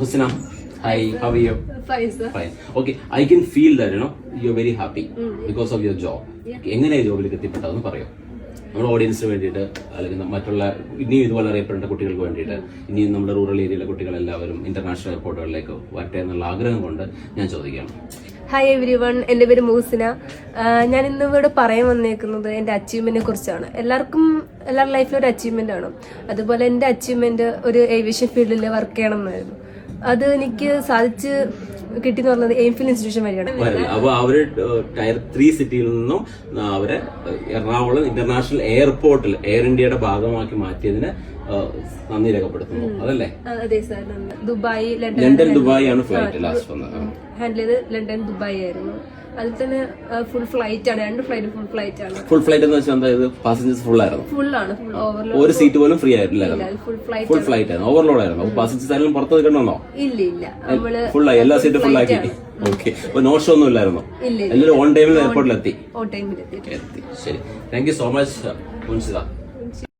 Husna, hi, how are you? Fine, sir. Fine. Okay, I can feel that, you're very happy because of your job. എങ്ങനെയാ ജോബിലേക്ക് എത്തിപ്പെട്ടതെന്ന് പറയോ? നമ്മുടെ ഓഡിയൻസിന് വേണ്ടിയിട്ട്, അല്ലെങ്കിൽ മറ്റുള്ള ഇനിയും ഇതുപോലെ അറിയപ്പെടേണ്ട കുട്ടികൾക്ക് വേണ്ടിയിട്ട്, ഇനിയും നമ്മുടെ റൂറൽ ഏരിയയിലെ കുട്ടികളെല്ലാവരും ഇന്റർനാഷണൽ എയർപോർട്ടുകളിലേക്ക് വരട്ടെ എന്നുള്ള ആഗ്രഹം കൊണ്ട് ഞാൻ ചോദിക്കുകയാണ്. ഹായ് എവരി വൺ, എൻ്റെ പേര് മൂസിന. ഞാൻ ഇന്ന് ഇവിടെ പറയാൻ വന്നേക്കുന്നത് എൻ്റെ അച്ചീവ്മെന്റിനെ കുറിച്ചാണ്. എല്ലാവരുടെ ലൈഫിലും ഒരു അച്ചീവ്മെന്റ് ആണ്. അതുപോലെ എൻ്റെ അച്ചീവ്മെന്റ് ഒരു ഏവിയേഷൻ ഫീൽഡിൽ വർക്ക് ചെയ്യണം എന്നായിരുന്നു. അത് എനിക്ക് സാധിച്ച് കിട്ടിയെന്ന് പറഞ്ഞത് എയിംഫിൽ ഇൻസ്റ്റിറ്റ്യൂഷൻ വഴിയാണ്. അപ്പൊ അവര് ടയർ 3 സിറ്റിയിൽ നിന്നും അവരെ എറണാകുളം ഇന്റർനാഷണൽ എയർപോർട്ടിൽ എയർ ഇന്ത്യയുടെ ഭാഗമാക്കി മാറ്റിയതിന് നന്ദി രേഖപ്പെടുത്തുന്നു, അതല്ലേ? അതെ സാർ. ദുബായ്, ലണ്ടൻ ദുബായ് ആണ് ഫ്ലൈറ്റ് ലാസ്റ്റ് വന്നത്. ഹാൻഡിൽ ചെയ്ത് ലണ്ടൻ ദുബായ് ആയിരുന്നു. അതിൽ തന്നെ ഫുൾ ഫ്ലൈറ്റ് ആണ്, 2 ഫ്ലൈറ്റ് ഫുൾ ഫ്ലൈറ്റ് ആണ്. ഫുൾ ഫ്ലൈറ്റ് എന്ന് വെച്ചാൽ അതായത് പാസഞ്ചേഴ്സ് ഫുൾ ആയിരുന്നു? ഫുൾ ആണ്, ഫുൾ ഓവർലോഡ്. ഒരു സീറ്റ് പോലും ഫ്രീ ആയിട്ടില്ലായിരുന്നു. ഫുൾ ഫ്ലൈറ്റ് ആയിരുന്നു, ഓവർലോഡ് ആയിരുന്നു. പാസഞ്ചേഴ്സ് ആയാലും പുറത്ത് നിൽക്കണമെന്നോ? ഇല്ല, നമ്മള് ഫുൾ ആയി, എല്ലാ സീറ്റും ഫുൾ ആക്കി. ഓക്കെ, അപ്പൊ നോ ഷോ ഒന്നും ഇല്ലായിരുന്നു? എല്ലാവരും ഓൺ ടൈമിൽ എയർപോർട്ടിൽ എത്തി. ഓൺ ടൈമിൽ എത്തി. ശരി, താങ്ക് യു സോ മച്ച് മുൻസിദ.